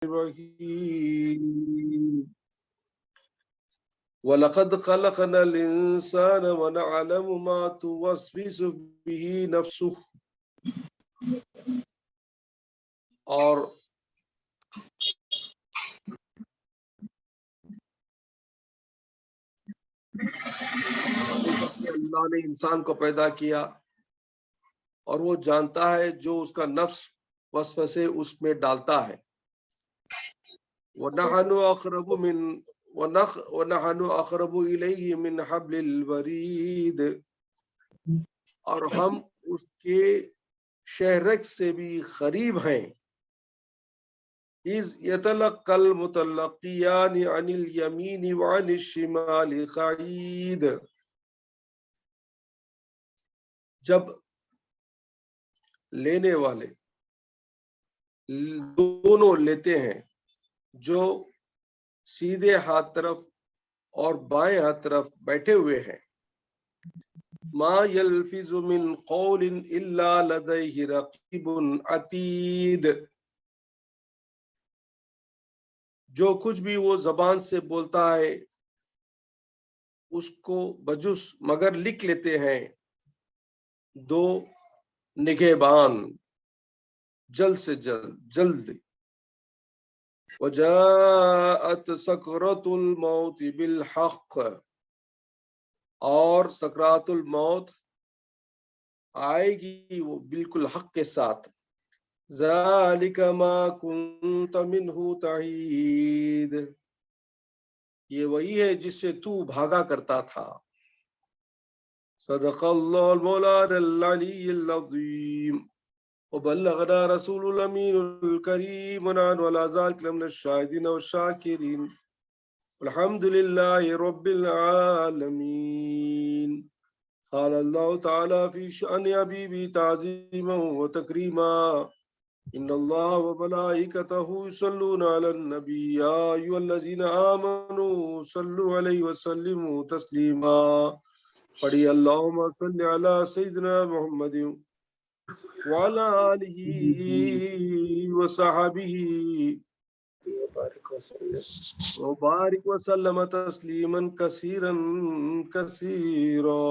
الرحيم وَلَقَدْ خَلَقْنَا الْإِنسَانَ وَنَعْلَمُ مَا تُوَسْوِسُ بِهِ نَفْسُهُ. اور اللہ نے انسان کو پیدا کیا اور وہ جانتا ہے جو اس کا نفس وسوسے اس میں ڈالتا ہے. وَنَحْنُ أَقْرَبُ إِلَيْهِ مِنْ حَبْلِ الْوَرِيدِ، اور ہم اس کے شہرک سے بھی قریب ہیں. اِذْ يَتَلَقَّى الْمُتَلَقِّيَانِ عَنِ الْيَمِينِ وَعَنِ الشِّمَالِ قَعِيدٌ، جب لینے والے دونوں لیتے ہیں، جو سیدھے ہاتھ طرف اور بائیں ہاتھ طرف بیٹھے ہوئے ہیں. ما یلفظ من قول الا لدیہ رقیب عتید، جو کچھ بھی وہ زبان سے بولتا ہے اس کو بجز مگر لکھ لیتے ہیں دو نگہبان جلد سے جلد. وجاءت سکرۃ الموت بالحق، اور سکرات الموت آئے گی وہ بالکل حق کے ساتھ. ذالک ما کنت منہ تحید، یہ وہی ہے جس سے تو بھاگا کرتا تھا. صدق اللہ المولانا العلی العظیم وبلغنا رسول الامین الکریم ونحن علی ذلک من الشاہدین والشاکرین الحمد للہ رب العالمین. قال اللہ تعالی فی شأن حبیبی تعظیما وتکریما ان اللہ وملائکتہ یصلون علی النبی یا ایھا الذین آمنوا صلوا علیہ وسلموا تسلیما. پڑھی اللہم صل علی سیدنا محمد وعلی آلہ وصحبہ وبارک وسلم تسلیما کثیرا کثیرا.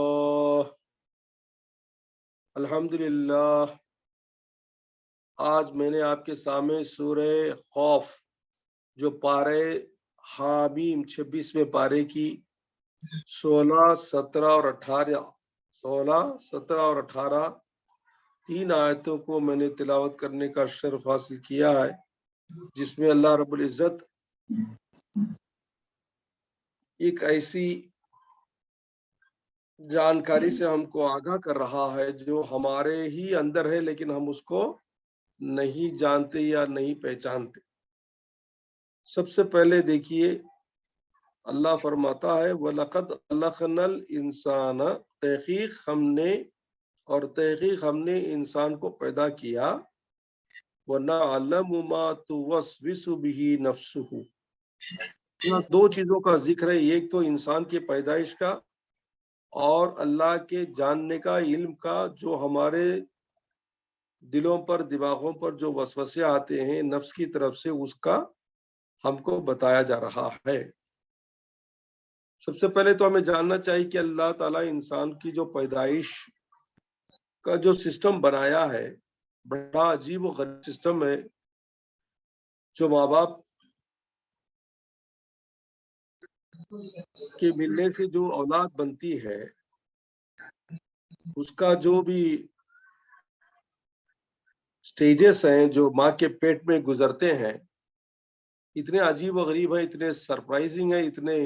الحمدللہ، آج میں نے آپ کے سامنے سورہ خوف جو پارے حامیم 26ویں پارے کی 16، 17 اور 18 تین آیتوں کو میں نے تلاوت کرنے کا شرف حاصل کیا ہے، جس میں اللہ رب العزت ایک ایسی جانکاری سے ہم کو آگاہ کر رہا ہے جو ہمارے ہی اندر ہے لیکن ہم اس کو نہیں جانتے یا نہیں پہچانتے. سب سے پہلے دیکھیے اللہ فرماتا ہے وَلَقَدْ خَلَقْنَا الْإِنسَانَ، تحقیق ہم نے انسان کو پیدا کیا. وَنَعْلَمُ مَا تُوَسْوِسُ بِهِ نَفْسُهُ، دو چیزوں کا ذکر ہے، ایک تو انسان کی پیدائش کا اور اللہ کے جاننے کا، علم کا، جو ہمارے دلوں پر دماغوں پر جو وسوسے آتے ہیں نفس کی طرف سے، اس کا ہم کو بتایا جا رہا ہے. سب سے پہلے تو ہمیں جاننا چاہیے کہ اللہ تعالیٰ انسان کی جو پیدائش کا جو سسٹم بنایا ہے بڑا عجیب و غریب سسٹم ہے. جو ماں باپ کے ملنے سے جو اولاد بنتی ہے اس کا جو بھی سٹیجز ہیں جو ماں کے پیٹ میں گزرتے ہیں اتنے عجیب و غریب ہیں، اتنے سرپرائزنگ ہیں، اتنے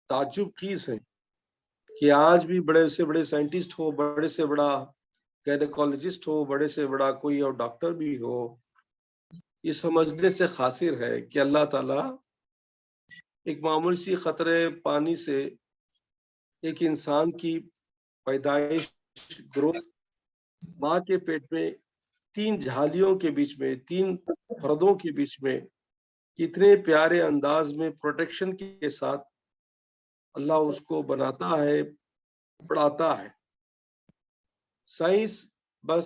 تعجب خیز ہیں کہ آج بھی بڑے سے بڑے سائنٹسٹ ہو، بڑے سے بڑا گائنیکولوجسٹ ہو، بڑے سے بڑا کوئی اور ڈاکٹر بھی ہو، یہ سمجھنے سے قاصر ہے کہ اللہ تعالیٰ ایک معمولی سی قطرے پانی سے ایک انسان کی پیدائش، گروتھ، ماں کے پیٹ میں 3 جھالیوں کے بیچ میں، 3 پردوں کے بیچ میں کتنے پیارے انداز میں پروٹیکشن کے ساتھ اللہ اس کو بناتا ہے، پڑھاتا ہے. سائنس بس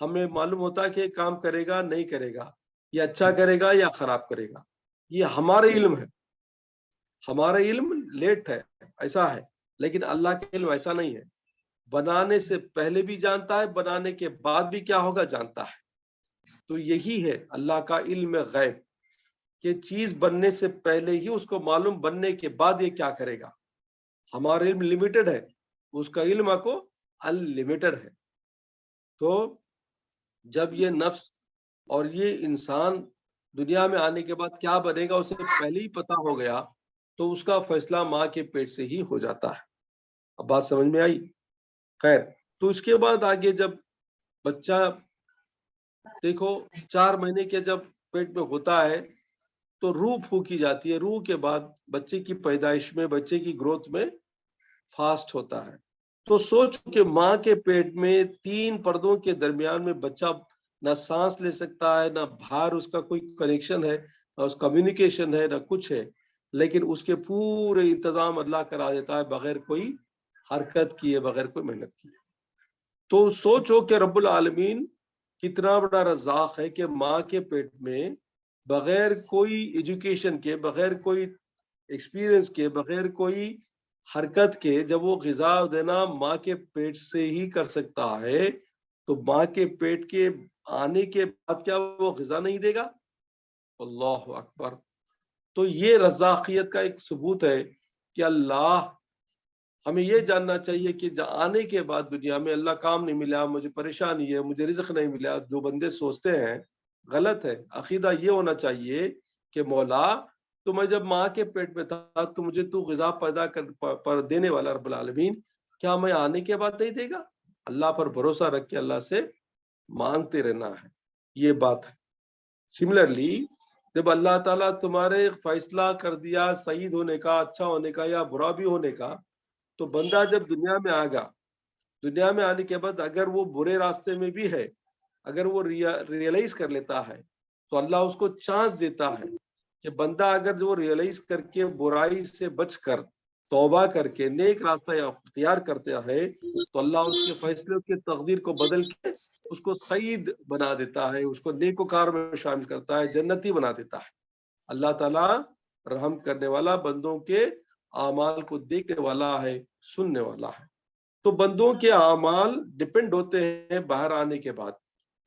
ہمیں معلوم ہوتا ہے کہ یہ کام کرے گا نہیں کرے گا، یہ اچھا کرے گا یا خراب کرے گا. یہ ہمارا علم ہے، ہمارا علم لیٹ ہے، ایسا ہے. لیکن اللہ کا علم ایسا نہیں ہے، بنانے سے پہلے بھی جانتا ہے، بنانے کے بعد بھی کیا ہوگا جانتا ہے. تو یہی ہے اللہ کا علم غیب، کہ چیز بننے سے پہلے ہی اس کو معلوم، بننے کے بعد یہ کیا کرے گا. ہمارا علم لمیٹڈ ہے، اس کا علم کو انلمیٹڈ ہے. تو جب یہ نفس اور یہ انسان دنیا میں آنے کے بعد کیا بنے گا اسے پہلے ہی پتا ہو گیا، تو اس کا فیصلہ ماں کے پیٹ سے ہی ہو جاتا ہے. اب بات سمجھ میں آئی؟ خیر، تو اس کے بعد آگے جب بچہ دیکھو 4 مہینے کے جب پیٹ میں ہوتا ہے تو روح پھونکی جاتی ہے. روح کے بعد بچے کی پیدائش میں، بچے کی گروتھ میں فاسٹ ہوتا ہے. تو سوچو کہ ماں کے پیٹ میں 3 پردوں کے درمیان میں بچہ نہ سانس لے سکتا ہے، نہ باہر اس کا کوئی کنیکشن ہے، نہ اس کمیونیکیشن ہے، نہ کچھ ہے، لیکن اس کے پورے انتظام اللہ کرا دیتا ہے بغیر کوئی حرکت کیے، بغیر کوئی محنت کیے. تو سوچو کہ رب العالمین کتنا بڑا رزاق ہے کہ ماں کے پیٹ میں بغیر کوئی ایجوکیشن کے، بغیر کوئی ایکسپیرئنس کے، بغیر کوئی حرکت کے جب وہ غذا دینا ماں کے پیٹ سے ہی کر سکتا ہے، تو ماں کے پیٹ کے آنے کے بعد کیا وہ غذا نہیں دے گا؟ اللہ اکبر. تو یہ رزاقیت کا ایک ثبوت ہے کہ اللہ، ہمیں یہ جاننا چاہیے کہ آنے کے بعد دنیا میں اللہ کام نہیں ملا، مجھے پریشانی ہے، مجھے رزق نہیں ملا، جو بندے سوچتے ہیں غلط ہے. عقیدہ یہ ہونا چاہیے کہ مولا تو میں جب ماں کے پیٹ میں تھا تو مجھے تو غذا پیدا پر دینے والا رب العالمین، کیا میں آنے کے بعد نہیں دے گا؟ اللہ پر بھروسہ رکھ کے اللہ سے مانگتے رہنا ہے، یہ بات ہے. سملرلی جب اللہ تعالیٰ تمہارے فیصلہ کر دیا سعید ہونے کا، اچھا ہونے کا یا برا بھی ہونے کا، تو بندہ جب دنیا میں آ گا، دنیا میں آنے کے بعد اگر وہ برے راستے میں بھی ہے، اگر وہ ریئلائز کر لیتا ہے تو اللہ اس کو چانس دیتا ہے کہ بندہ اگر جو ریئلائز کر کے برائی سے بچ کر توبہ کر کے نیک راستہ اختیار کرتا ہے تو اللہ اس کے فیصلے کے تقدیر کو بدل کے اس کو سعید بنا دیتا ہے، اس کو نیکوکار میں شامل کرتا ہے، جنتی بنا دیتا ہے. اللہ تعالیٰ رحم کرنے والا، بندوں کے اعمال کو دیکھنے والا ہے، سننے والا ہے. تو بندوں کے اعمال ڈپینڈ ہوتے ہیں باہر آنے کے بعد،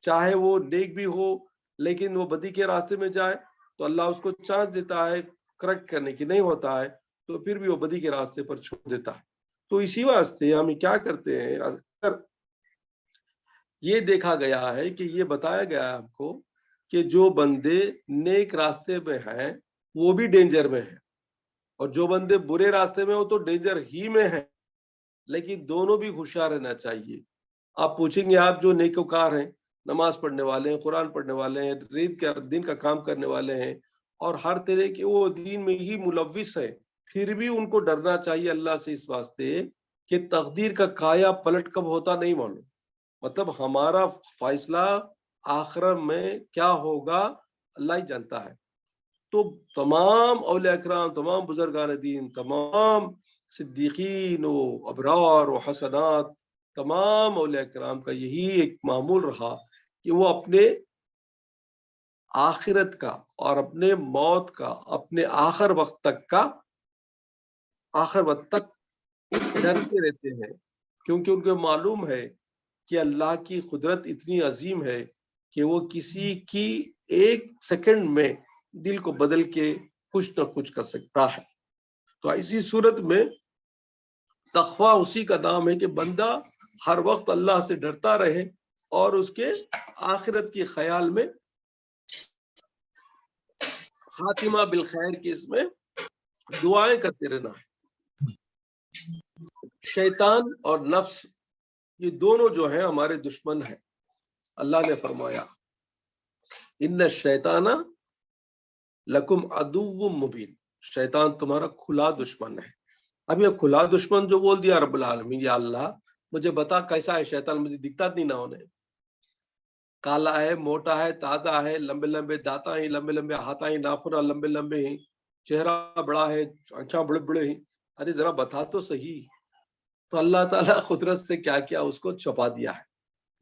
چاہے وہ نیک بھی ہو لیکن وہ بدی کے راستے میں جائے تو اللہ اس کو چانس دیتا ہے کریکٹ کرنے کی، نہیں ہوتا ہے تو پھر بھی وہ بدی کے راستے پر چھوڑ دیتا ہے. تو اسی واسطے ہم کیا کرتے ہیں، اگر یہ دیکھا گیا ہے کہ یہ بتایا گیا ہے ہم کو کہ جو بندے نیک راستے میں ہیں وہ بھی ڈینجر میں ہیں، اور جو بندے برے راستے میں ہو تو ڈینجر ہی میں ہیں. لیکن دونوں بھی ہوشیار رہنا چاہیے. آپ پوچھیں گے آپ جو نیکوکار ہیں، نماز پڑھنے والے ہیں، قرآن پڑھنے والے ہیں، دین کا کام کرنے والے ہیں، اور ہر طرح کے وہ دین میں ہی ملوث ہے، پھر بھی ان کو ڈرنا چاہیے اللہ سے اس واسطے کہ تقدیر کا کایا پلٹ کب ہوتا نہیں معلوم. مطلب ہمارا فیصلہ آخرت میں کیا ہوگا اللہ ہی جانتا ہے. تو تمام اولیاء اکرام، تمام بزرگان دین، تمام صدیقین و ابرار و حسنات، تمام اولیاء اکرام کا یہی ایک معمول رہا کہ وہ اپنے آخرت کا اور اپنے موت کا، اپنے آخر وقت تک ڈرتے رہتے ہیں، کیونکہ ان کو معلوم ہے کہ اللہ کی قدرت اتنی عظیم ہے کہ وہ کسی کی ایک سیکنڈ میں دل کو بدل کے کچھ نہ کچھ کر سکتا ہے. تو اسی صورت میں تقویٰ اسی کا نام ہے کہ بندہ ہر وقت اللہ سے ڈرتا رہے اور اس کے آخرت کے خیال میں خاتمہ بالخیر کی اس میں دعائیں کرتے رہنا ہے. شیطان اور نفس یہ دونوں جو ہیں ہمارے دشمن ہیں. اللہ نے فرمایا ان الشیطان لکم عدو مبین، شیطان تمہارا کھلا دشمن ہے. اب یہ کھلا دشمن جو بول دیا رب العالمین، یا اللہ مجھے بتا کیسا ہے شیطان، مجھے دکھتا نہیں نہ ہونے، کالا ہے، موٹا ہے، تازہ ہے، لمبے لمبے دانتا ہیں، لمبے لمبے ہاتھ ہیں، ناخن لمبے لمبے ہیں، چہرہ بڑا ہے، آنکھیں بڑے بڑے ہیں، ارے ذرا بتا تو صحیح. تو اللہ تعالیٰ قدرت سے کیا کیا اس کو چھپا دیا ہے.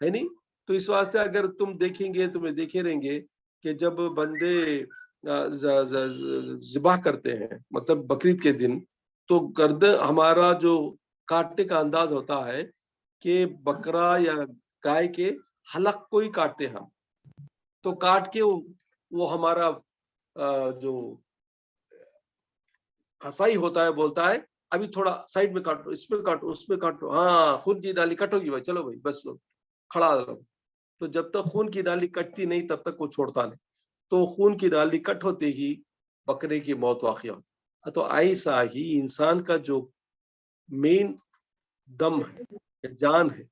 ہے نہیں. تو اس واسطے اگر تم دیکھیں گے تمہیں دیکھے رہیں گے کہ جب بندے ذبح کرتے ہیں مطلب بقرعید کے دن، تو گردن ہمارا جو کاٹنے کا انداز ہوتا ہے کہ بکرا یا گائے کے حلق کو ہی کاٹتے ہم. تو کاٹ کے وہ ہمارا جو قصائی ہوتا ہے بولتا ہے ابھی تھوڑا سائڈ میں کاٹو، اس میں کاٹو، اس میں کاٹو، ہاں خون کی نالی کٹ ہوگی بھائی، چلو بھائی بس لو کھڑا رہو. تو جب تک خون کی نالی کٹتی نہیں تب تک وہ چھوڑتا نہیں. تو خون کی نالی کٹ ہوتے ہی بکرے کی موت واقع ہوتی. تو ایسا ہی انسان کا جو مین دم ہے، جان ہے،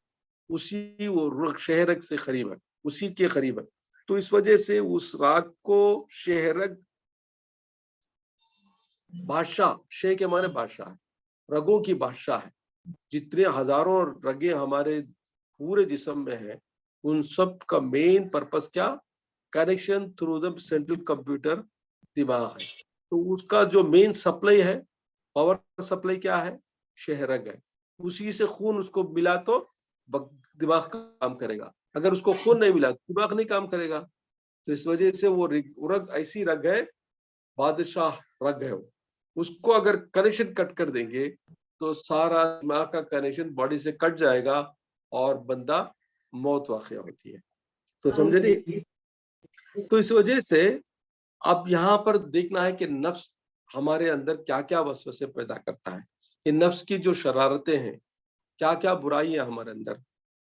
اسی وہ شہرگ سے قریب ہے، اسی کے قریب ہے. تو اس وجہ سے اس راگ کو شہرگ بادشاہ، شے کے معنی بادشاہ ہے، رگوں کی بادشاہ ہے. جتنے ہزاروں رگیں ہمارے پورے جسم میں ہیں ان سب کا مین پرپس کیا؟ Connection through the central computer دماغ ہے. تو اس کا جو مین سپلائی ہے، پاور سپلائی کیا ہے؟ شہرگ ہے. اسی سے خون اس کو ملا تو دماغ کام کرے گا، اگر اس کو خون نہیں ملا دماغ نہیں کام کرے گا. تو اس وجہ سے وہ رگ ایسی رگ ہے، بادشاہ رگ ہے. اس کو اگر کنیکشن کٹ کر دیں گے تو سارا دماغ کا کنیکشن باڈی سے کٹ جائے گا اور بندہ موت واقع ہوتی ہے. تو سمجھے نہیں؟ تو اس وجہ سے اب یہاں پر دیکھنا ہے کہ نفس ہمارے اندر کیا کیا وسوسے پیدا کرتا ہے. کہ نفس کی جو شرارتیں ہیں، کیا کیا برائیاں ہمارے اندر.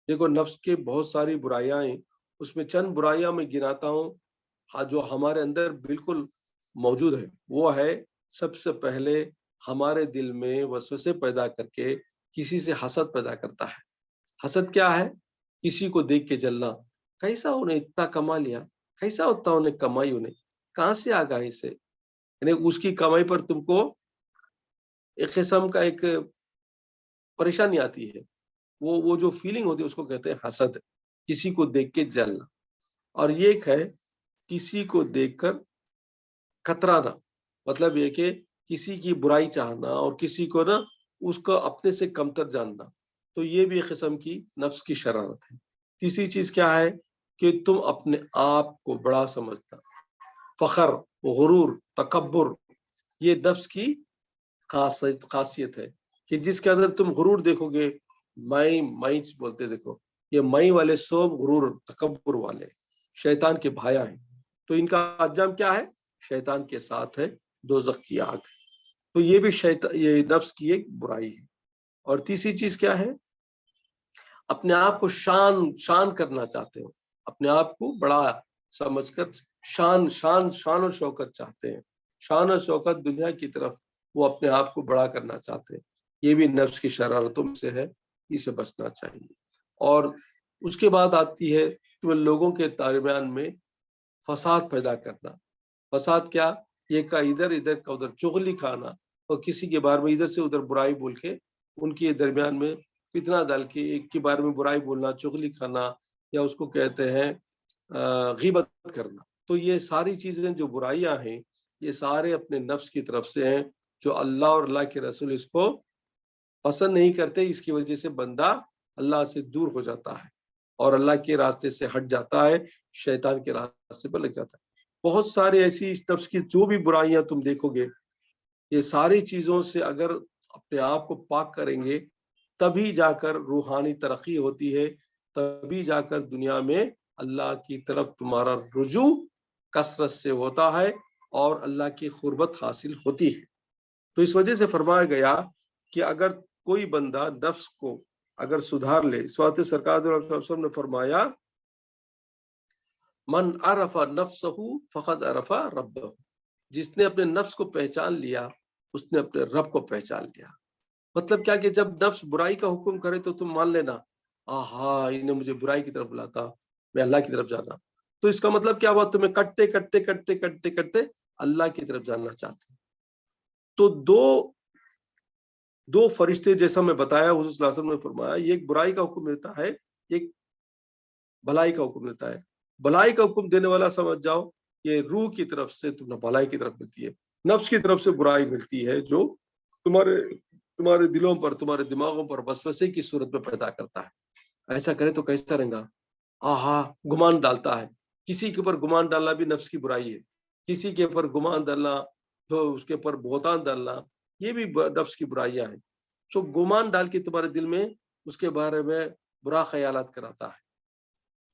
دیکھو نفس کے بہت ساری برائیاں ہیں، اس میں چند برائیاں میں گناتا ہوں جو ہمارے اندر بالکل موجود ہے. وہ ہے سب سے پہلے ہمارے دل میں وسوسے پیدا کر کے کسی سے حسد پیدا کرتا ہے. حسد کیا ہے؟ کسی کو دیکھ کے جلنا، کیسا انہیں اتنا کما لیا، کیسا اتنا انہیں کمائی، انہیں کہاں سے آ گئی سے. یعنی اس کی کمائی پر تم کو ایک قسم کا ایک پریشانی آتی ہے. وہ جو فیلنگ ہوتی ہے اس کو کہتے ہیں حسد، کسی کو دیکھ کے جلنا. اور یہ ایک ہے کسی کو دیکھ کر کترانا، مطلب یہ کہ کسی کی برائی چاہنا اور کسی کو نا اس کو اپنے سے کمتر جاننا. تو یہ بھی ایک قسم کی نفس کی شرارت ہے. تیسری چیز کیا ہے کہ تم اپنے آپ کو بڑا سمجھنا، فخر، غرور، تکبر، یہ نفس کی خاصیت ہے کہ جس کے اندر تم غرور دیکھو گے، میں بولتے دیکھو، یہ میں والے سب غرور تکبر والے شیطان کے بھایا ہیں. تو ان کا انجام کیا ہے؟ شیطان کے ساتھ ہے دوزخ کی آگ. تو یہ بھی یہ نفس کی ایک برائی ہے. اور تیسری چیز کیا ہے؟ اپنے آپ کو شان کرنا چاہتے ہو، اپنے آپ کو بڑا سمجھ کر شان و شوکت چاہتے ہیں. شان و شوکت دنیا کی طرف وہ اپنے آپ کو بڑا کرنا چاہتے ہیں. یہ بھی نفس کی شرارتوں میں سے ہے، اسے بچنا چاہیے. اور اس کے بعد آتی ہے کہ لوگوں کے درمیان میں فساد پیدا کرنا. فساد کیا؟ یہ کا ادھر کا ادھر چغلی کھانا اور کسی کے بارے میں ادھر سے ادھر برائی بول کے ان کے درمیان میں فتنہ ڈال کے ایک کے بارے میں برائی بولنا، چغلی کھانا، یا اس کو کہتے ہیں غیبت کرنا. تو یہ ساری چیزیں جو برائیاں ہیں یہ سارے اپنے نفس کی طرف سے ہیں، جو اللہ اور اللہ کے رسول اس کو پسند نہیں کرتے. اس کی وجہ سے بندہ اللہ سے دور ہو جاتا ہے اور اللہ کے راستے سے ہٹ جاتا ہے، شیطان کے راستے پر لگ جاتا ہے. بہت سارے ایسی نفس کی جو بھی برائیاں تم دیکھو گے، یہ ساری چیزوں سے اگر اپنے آپ کو پاک کریں گے تبھی جا کر روحانی ترقی ہوتی ہے، تبھی جا کر دنیا میں اللہ کی طرف تمہارا رجوع کثرت سے ہوتا ہے اور اللہ کی قربت حاصل ہوتی ہے. تو اس وجہ سے فرمایا گیا کہ اگر کوئی بندہ نفس کو اگر سدھار لے، اس وقت سرکار صلی اللہ علیہ وسلم نے فرمایا من عرف نفسہ فقد عرف ربہ، جس نے اپنے نفس کو پہچان لیا اس نے اپنے رب کو پہچان لیا. مطلب کیا کہ جب نفس برائی کا حکم کرے تو تم مان لینا انہیں مجھے برائی کی طرف بلاتا، میں اللہ کی طرف جانا. تو اس کا مطلب کیا ہوا؟ تمہیں کٹتے کٹتے کٹتے کٹتے کٹتے اللہ کی طرف جاننا چاہتے. تو دو فرشتے جیسا میں بتایا، حضور صلی اللہ علیہ وسلم نے فرمایا یہ ایک برائی کا حکم دیتا ہے، ایک بھلائی کا حکم دیتا ہے. بھلائی کا حکم دینے والا سمجھ جاؤ یہ روح کی طرف سے تمہیں بھلائی کی طرف ملتی ہے، نفس کی طرف سے برائی ملتی ہے جو تمہارے دلوں پر، تمہارے دماغوں پر وسوسے کی صورت میں پیدا کرتا ہے. ایسا کرے تو کیسا رہے گا, آہا گمان ڈالتا ہے. کسی کے اوپر گمان ڈالنا بھی نفس کی برائی ہے. کسی کے اوپر گمان ڈالنا, تو اس کے اوپر بہتان ڈالنا, یہ بھی نفس کی برائیاں ہیں. تو گمان ڈال کے تمہارے دل میں اس کے بارے میں برا خیالات کراتا ہے.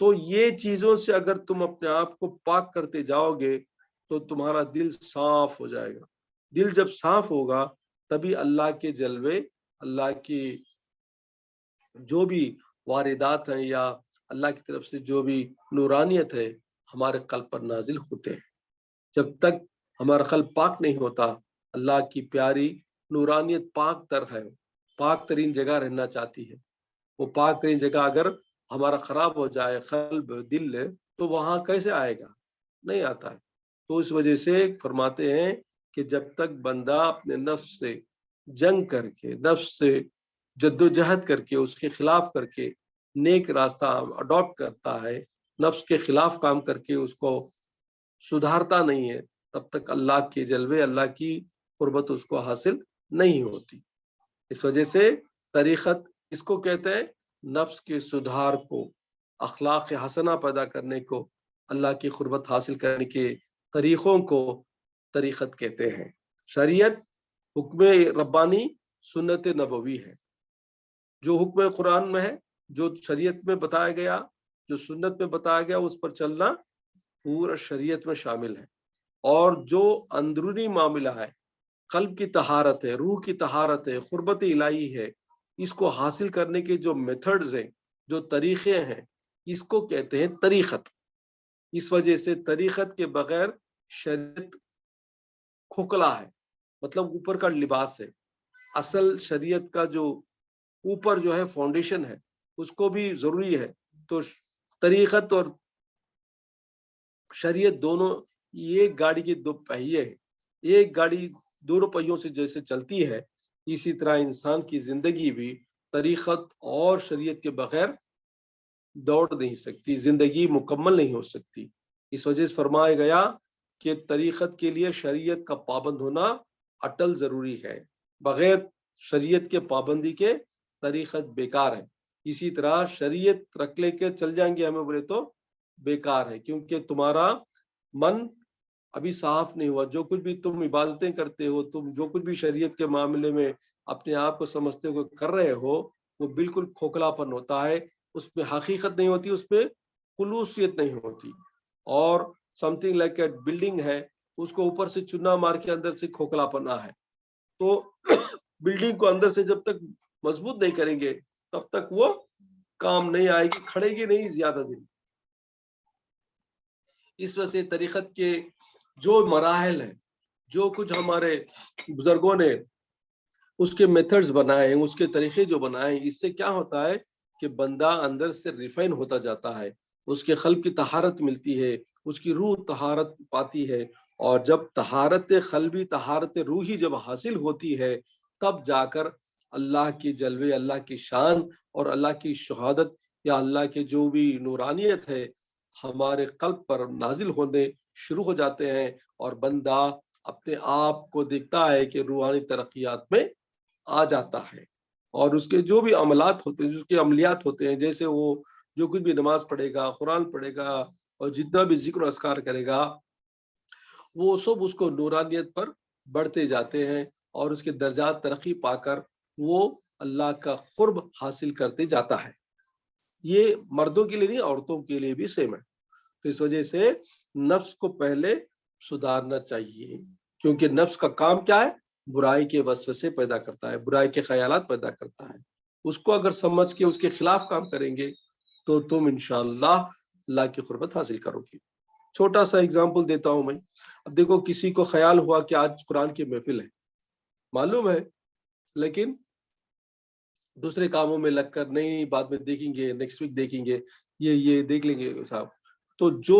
تو یہ چیزوں سے اگر تم اپنے آپ کو پاک کرتے جاؤ گے تو تمہارا دل صاف ہو جائے گا. دل جب صاف ہوگا تبھی اللہ کے جلوے, اللہ کی جو بھی واردات ہیں یا اللہ کی طرف سے جو بھی نورانیت ہے ہمارے قلب پر نازل ہوتے ہیں. جب تک ہمارا قلب پاک نہیں ہوتا, اللہ کی پیاری نورانیت پاک تر ہے, پاک ترین جگہ رہنا چاہتی ہے. وہ پاک ترین جگہ اگر ہمارا خراب ہو جائے قلب دل, تو وہاں کیسے آئے گا؟ نہیں آتا ہے. تو اس وجہ سے فرماتے ہیں کہ جب تک بندہ اپنے نفس سے جنگ کر کے, نفس سے جدوجہد کر کے, اس کے خلاف کر کے نیک راستہ اڈاپٹ کرتا ہے, نفس کے خلاف کام کر کے اس کو سدھارتا نہیں ہے, تب تک اللہ کے جلوے, اللہ کی قربت اس کو حاصل نہیں ہوتی. اس وجہ سے طریقت اس کو کہتے ہیں, نفس کے سدھار کو, اخلاق حسنہ پیدا کرنے کو, اللہ کی قربت حاصل کرنے کے طریقوں کو طریقت کہتے ہیں. شریعت حکم ربانی سنت نبوی ہے. جو حکم قرآن میں ہے, جو شریعت میں بتایا گیا, جو سنت میں بتایا گیا, اس پر چلنا پورا شریعت میں شامل ہے. اور جو اندرونی معاملہ ہے, قلب کی طہارت ہے, روح کی طہارت ہے, قربت الہی ہے, اس کو حاصل کرنے کے جو میتھڈز ہیں, جو طریقے ہیں, اس کو کہتے ہیں طریقت. اس وجہ سے طریقت کے بغیر شریعت کھوکھلا ہے, مطلب اوپر کا لباس ہے. اصل شریعت کا جو اوپر جو ہے فاؤنڈیشن ہے, اس کو بھی ضروری ہے. تو طریقت اور شریعت دونوں ایک گاڑی کے دو پہیے ہیں. ایک گاڑی دونوں پہیوں سے جیسے چلتی ہے, اسی طرح انسان کی زندگی بھی طریقت اور شریعت کے بغیر دوڑ نہیں سکتی, زندگی مکمل نہیں ہو سکتی. اس وجہ سے فرمایا گیا کہ طریقت کے لیے شریعت کا پابند ہونا اٹل ضروری ہے. بغیر شریعت کے پابندی کے طریقت بیکار ہے. اسی طرح شریعت رکھ لے کے چل جائیں گے ہمیں بولے تو بیکار ہے, کیونکہ تمہارا من ابھی صاف نہیں ہوا. جو کچھ بھی تم عبادتیں کرتے ہو, تم جو کچھ بھی شریعت کے معاملے میں اپنے آپ کو سمجھتے ہوئے کر رہے ہو, وہ بالکل کھوکھلا پن ہوتا ہے. اس میں حقیقت نہیں ہوتی, اس پہ خلوصیت نہیں ہوتی. اور some thing like a building ہے, اس کو اوپر سے چنا مار کے اندر سے کھوکھلا پنا ہے. تو بلڈنگ کو اندر سے جب تک مضبوط نہیں کریں گے تب تک وہ کام نہیں آئے گی, کھڑے گی نہیں زیادہ دن. اس وجہ سے طریقت کے جو مراحل ہیں, جو کچھ ہمارے بزرگوں نے اس کے میتھڈز بنائے, اس کے طریقے جو بنائے, اس سے کیا ہوتا ہے کہ بندہ اندر سے ریفائن ہوتا جاتا ہے, اس کے قلب کی طہارت ملتی ہے, اس کی روح طہارت پاتی ہے. اور جب طہارت قلبی, طہارت روحی جب حاصل ہوتی ہے, تب جا کر اللہ کی جلوے, اللہ کی شان اور اللہ کی شہادت یا اللہ کے جو بھی نورانیت ہے ہمارے قلب پر نازل ہونے شروع ہو جاتے ہیں. اور بندہ اپنے آپ کو دیکھتا ہے کہ روحانی ترقیات میں آ جاتا ہے. اور اس کے جو بھی عملات ہوتے ہیں, اس کے عملیات ہوتے ہیں, جیسے وہ جو کچھ بھی نماز پڑھے گا, قرآن پڑھے گا, اور جتنا بھی ذکر و اذکار کرے گا, وہ سب اس کو نورانیت پر بڑھتے جاتے ہیں. اور اس کے درجات ترقی پا کر وہ اللہ کا قرب حاصل کرتے جاتا ہے. یہ مردوں کے لیے نہیں, عورتوں کے لیے بھی سیم ہے. تو اس وجہ سے نفس کو پہلے سدھارنا چاہیے, کیونکہ نفس کا کام کیا ہے, برائی کے وسوسے پیدا کرتا ہے, برائی کے خیالات پیدا کرتا ہے. اس کو اگر سمجھ کے اس کے خلاف کام کریں گے تو تم انشاءاللہ اللہ کی قربت حاصل کرو گی. چھوٹا سا اگزامپل دیتا ہوں میں. اب دیکھو, کسی کو خیال ہوا کہ آج قرآن کی محفل ہے, معلوم ہے, لیکن دوسرے کاموں میں لگ کر نہیں, بعد میں دیکھیں گے, نیکسٹ ویک دیکھیں گے, یہ دیکھ لیں گے صاحب. تو جو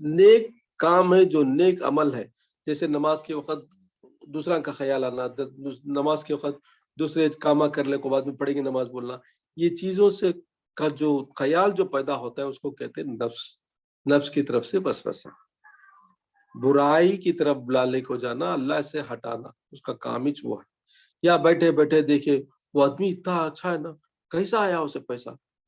نیک کام ہے, جو نیک عمل ہے, جیسے نماز کے وقت دوسرا کا خیال آنا, نماز کے وقت دوسرے کامہ کر لے کو بعد میں پڑھیں گے نماز بولنا, یہ چیزوں سے کا جو خیال جو پیدا ہوتا ہے اس کو کہتے ہیں نفس. نفس کی طرف سے وسوسہ, برائی کی طرف بلالے کو جانا, اللہ سے ہٹانا, اس کا کام ہی وہ ہے. یا بیٹھے بیٹھے دیکھے وہ آدمی اتنا اچھا ہے نا, کیسا آیا اسے پیسہ,